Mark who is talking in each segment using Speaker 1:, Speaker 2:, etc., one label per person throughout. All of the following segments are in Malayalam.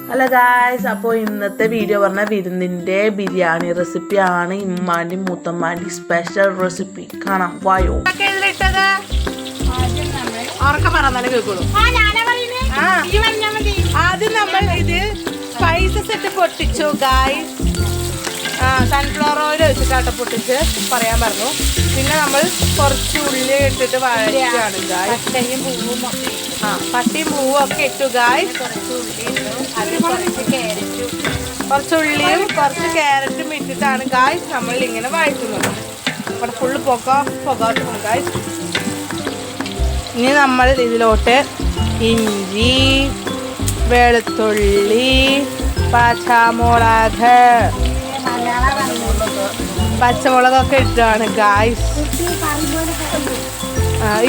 Speaker 1: ഹലോ ഗായ്സ്, അപ്പോൾ ഇന്നത്തെ വീഡിയോ പറഞ്ഞാൽ വിരുന്നിൻ്റെ ബിരിയാണി റെസിപ്പിയാണ്. ഇമ്മാൻ്റെ മൂത്തമ്മാൻ്റെ സ്പെഷ്യൽ റെസിപ്പി കാണാം. വായോ. ആദ്യം നമ്മൾ ഇത് സ്പൈസസ് ഇട്ട് പൊട്ടിച്ചു ഗായ്സ്. സൺഫ്ലവർ ഓയിൽ വെച്ചിട്ടാട്ടോ പൊട്ടിച്ച് പറയാൻ പറഞ്ഞു. പിന്നെ നമ്മൾ കുറച്ച് ഉള്ളി ഇട്ടിട്ട് വഴറ്റുകയാണ് ഗായ്സ്. പട്ടിയും പൂവും ഒക്കെ ഇട്ടു ഗായ്സ്. കുറച്ച് ഉള്ളിയും കുറച്ച് ക്യാരറ്റും ഇട്ടിട്ടാണ് ഗായ്സ് നമ്മൾ ഇങ്ങനെ വഴറ്റുന്നത്. ഇവിടെ ഫുള്ള് പുകട്ടുന്നു ഗായ്സ്. ഇനി നമ്മൾ ഇതിലോട്ട് ഇഞ്ചി, വെളുത്തുള്ളി, പച്ചമുളകൊക്കെ ഇട്ടാണ് ഗായ്സ്.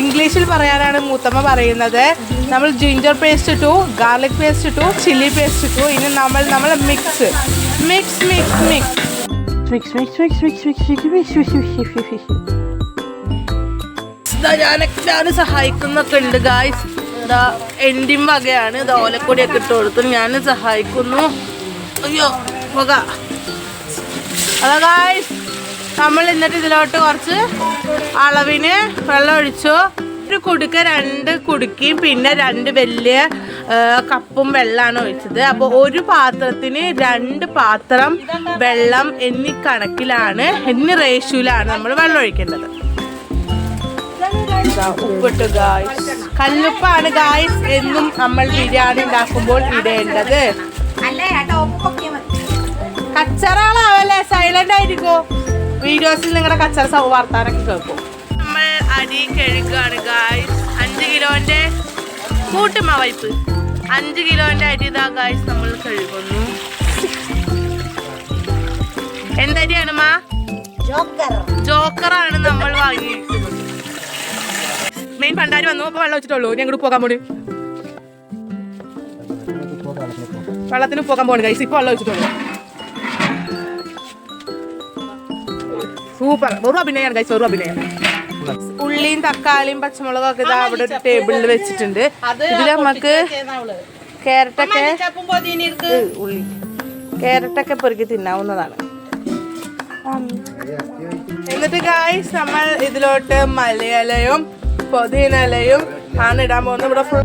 Speaker 1: ഇംഗ്ലീഷിൽ പറയാനാണ് മൂത്തമ്മ പറയുന്നത്. നമ്മൾ ജിഞ്ചർ പേസ്റ്റ് ഇട്ടു, ഗാർലിക് പേസ്റ്റ് ഇട്ടു, ചില്ലി പേസ്റ്റ് ഇട്ടു. ഇനി നമ്മൾ മിക്സ് ഞാൻ സഹായിക്കുന്നൊക്കെ ഉണ്ട് ഗായ്സ്. ഇതാ എൻഡിം വകയാണ്. ഇത് ഓലക്കൊടിയൊക്കെ ഇട്ട് കൊടുത്തു. ഞാൻ സഹായിക്കുന്നു. അയ്യോ പുക. അതാ ഗായ്സ്, നമ്മൾ എന്നിട്ട് ഇതിലോട്ട് കുറച്ച് അളവിന് വെള്ളം ഒഴിച്ചു. ഒരു കുടുക്ക 2 കുടുക്കിയും പിന്നെ 2 വലിയ കപ്പും വെള്ളമാണ് ഒഴിച്ചത്. അപ്പോൾ ഒരു പാത്രത്തിന് 2 പാത്രം വെള്ളം എന്നീ കണക്കിലാണ്, എന്നീ റേഷ്യോയിലാണ് നമ്മൾ വെള്ളം ഒഴിക്കേണ്ടത്. ഉപ്പിട്ട് ഗായ്സ്. കല്ലുപ്പാണ് ഗായ്സ് എന്നും നമ്മൾ ബിരിയാണി ഉണ്ടാക്കുമ്പോൾ ഇടേണ്ടത്. കച്ചറാളാവല്ലേ, സൈലന്റ് ആയിരിക്കോ. വീഡിയോസിൽ നിങ്ങളുടെ കച്ചറ വാർത്താനൊക്കെ കേൾക്കും. നമ്മൾ അരി കഴുകുകയാണ് ഗായ്സ്. 5 കിലോന്റെ കൂട്ടുമാവയ്പ് 5 കിലോന്റെ അരി ഇതാ ഗായ്സ് നമ്മൾ കഴുകുന്നു. എന്തരിയാണ് മാ? ജോക്കറാണ് നമ്മൾ വാങ്ങിയിരിക്കുന്നത്. മെയിൻ പണ്ടാരി വന്നു. അപ്പൊ വെള്ളം വെച്ചിട്ടുള്ളൂ. ഞാൻ ഇങ്ങോട്ട് പോകാൻ പോണു. വെള്ളത്തിന് പോകാൻ പോണു ഗൈസ്. ഇപ്പൊ വെള്ളം വെച്ചിട്ടുള്ളൂ. സൂപ്പർ. വെറും അഭിനയാണ് ഗൈസ്, വെറും അഭിനയം. ഉള്ളിയും തക്കാളിയും പച്ചമുളകും ഒക്കെ ഇതാ അവിടെ ഒരു ടേബിളിൽ വെച്ചിട്ടുണ്ട്. ഇതിൽ നമുക്ക് ക്യാരറ്റൊക്കെ പൊറുക്കി തിന്നാവുന്നതാണ്. എന്നിട്ട് ഗായ്സ് നമ്മൾ ഇതിലോട്ട് മലയിലയും പുതിനയിലയും ആണ് ഇടാൻ പോകുന്നത്. ഇവിടെ ഫുൾ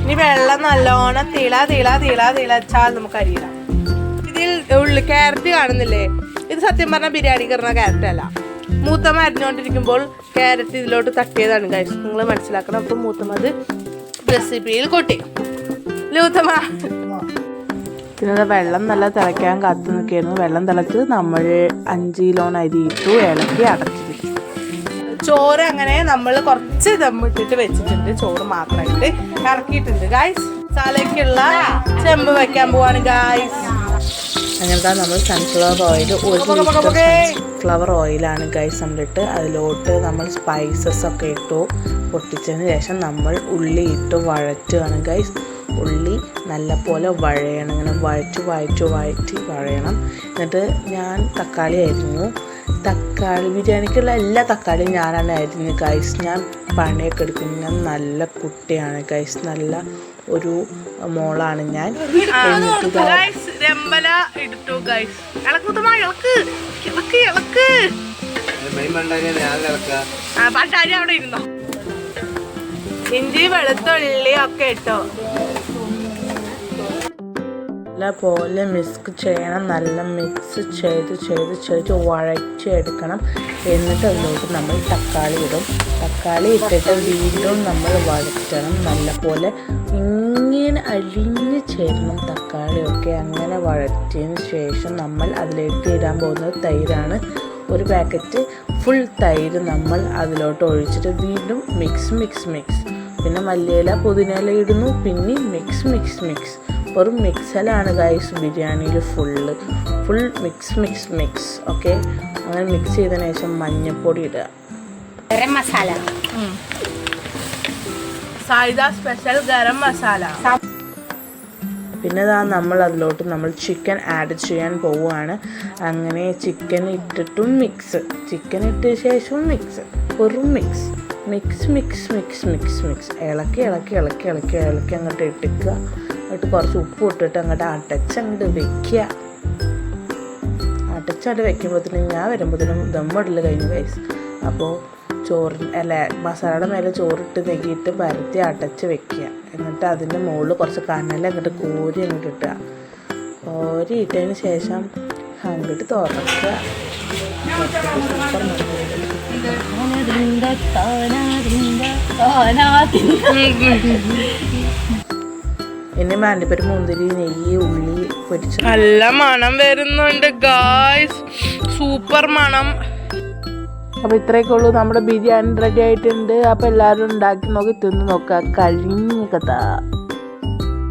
Speaker 1: ഇനി വെള്ളം നല്ലോണം തിളച്ചാൽ നമുക്ക് അരിയിടാം. ഇതിൽ ക്യാരറ്റ് കാണുന്നില്ലേ? ഇത് സത്യം പറഞ്ഞാൽ ബിരിയാണി കയറുന്ന ക്യാരറ്റ് അല്ല. മൂത്തമ്മ അരിഞ്ഞുകൊണ്ടിരിക്കുമ്പോൾ ക്യാരറ്റ് ഇതിലോട്ട് തട്ടിയതാണ് ഗൈസ്. നിങ്ങൾ മനസ്സിലാക്കണം. അപ്പം മൂത്തമ്മ അത് റെസിപ്പിയിൽ കൊട്ടി. മൂത്തമ്മ പിന്നെ വെള്ളം നല്ല തിളയ്ക്കാൻ കാത്തു നിൽക്കുകയായിരുന്നു. വെള്ളം തിളച്ച് നമ്മൾ 5 കിലോന് അരി ഇട്ടു, ഇളക്കി അടച്ചിരിക്കും. ചോറ് അങ്ങനെ നമ്മൾ കുറച്ച് ദമ്മിട്ടിട്ട് വെച്ചിട്ടുണ്ട്. ചോറ് മാത്രമായിട്ട് ഇറക്കിയിട്ടുണ്ട് ഗായ്സ്. മസാലയ്ക്കുള്ള ചെമ്പ് വെക്കാൻ പോവാണ് ഗായ്സ്. അങ്ങനത്തെ നമ്മൾ സൺഫ്ലവർ ഓയിൽ, 1 ലിറ്റർ സൺഫ്ലവർ ഓയിലാണ് ഗൈസ് നമ്മളിട്ട്. അതിലോട്ട് നമ്മൾ സ്പൈസസ് ഒക്കെ ഇട്ടു. പൊട്ടിച്ചതിന് ശേഷം നമ്മൾ ഉള്ളി ഇട്ട് വഴറ്റുകയാണ് ഗൈസ്. ഉള്ളി നല്ലപോലെ വഴയണം. ഇങ്ങനെ വഴറ്റി വഴയണം. എന്നിട്ട് ഞാൻ തക്കാളി അരിഞ്ഞു. തക്കാളി ബിരിയാണിക്കുള്ള എല്ലാ തക്കാളിയും ഞാനാണ് അരിഞ്ഞു ഗൈസ്. ഞാൻ പണിയൊക്കെ എടുക്കും. ഞാൻ നല്ല കുട്ടിയാണ് ഗൈസ്. നല്ല ഒരു മോളാണ് ഞാൻ. അവിടെ ഇരുന്നോ. ഇഞ്ചി വെളുത്തുള്ളി ഒക്കെ ഇട്ടോ. നല്ലപോലെ മിക്സ് ചെയ്യണം. നല്ല മിക്സ് ചെയ്ത് വഴറ്റിയെടുക്കണം. എന്നിട്ട് അതിലോട്ട് നമ്മൾ തക്കാളി ഇടും. തക്കാളി ഇട്ടിട്ട് വീണ്ടും നമ്മൾ വഴറ്റണം. നല്ലപോലെ ഇങ്ങനെ അലിഞ്ഞ് ചേരണം തക്കാളിയൊക്കെ. അങ്ങനെ വഴറ്റിയതിന് ശേഷം നമ്മൾ അതിലേക്ക് ഇടാൻ പോകുന്നത് തൈരാണ്. 1 പാക്കറ്റ് ഫുൾ തൈര് നമ്മൾ അതിലോട്ട് ഒഴിച്ചിട്ട് വീണ്ടും മിക്സ്. പിന്നെ മല്ലിയില പുതിനയില ഇടുന്നു. പിന്നെ മിക്സ്. വെറും മിക്സലാണ് ഗൈസ് ബിരിയാണിയിൽ ഫുൾ മിക്സ്. ഓക്കെ, അങ്ങനെ മിക്സ് ചെയ്തതിന് ശേഷം മഞ്ഞൾപ്പൊടി ഇടുക.
Speaker 2: ഗരം മസാല,
Speaker 1: സായിദ സ്പെഷ്യൽ ഗരം മസാല. പിന്നെ നമ്മൾ അതിലോട്ട് ചിക്കൻ ആഡ് ചെയ്യാൻ പോവുകയാണ്. അങ്ങനെ ചിക്കൻ ഇട്ടിട്ടും ചിക്കൻ ഇട്ട ശേഷം വെറും മിക്സ്. ഇളക്കി അങ്ങോട്ട് ഇട്ടിക്കുക. എന്നിട്ട് കുറച്ച് ഉപ്പ് ഇട്ടിട്ട് അങ്ങോട്ട് അടച്ചങ്ങോട്ട് വെക്കുക. അടച്ചങ്ങോട്ട് വെക്കുമ്പോഴത്തേനും ഞാൻ വരുമ്പോഴത്തേനും ദമ്മിടൽ കഴിഞ്ഞു ഗൈസ്. അപ്പോൾ മസാലയുടെ മേലെ ചോറിട്ട് നെയ്യിട്ട് പരത്തി അടച്ച് വെക്കുക. എന്നിട്ട് അതിൻ്റെ മുകളിൽ കുറച്ച് കനല അങ്ങോട്ട് കോരി അങ്ങോട്ട് ഇട്ടുക. കോരി ഇട്ടതിന് ശേഷം അങ്ങോട്ട് തുറക്കുക. ഇനി മാണ്ടിപ്പര് മുന്തിരി നെയ്യ് ഉള്ളി പൊരിച്ചു നല്ല മണം വരുന്നുണ്ട് ഗായ്സ്. സൂപ്പർ മണം. അപ്പോൾ ഇത്രയൊക്കെ ഉള്ളൂ, നമ്മുടെ ബിരിയാണി റെഡി ആയിട്ടുണ്ട്. അപ്പോൾ എല്ലാവരും ഉണ്ടാക്കി നോക്കി തിന്ന് നോക്കുക. കഴിഞ്ഞ കഥ.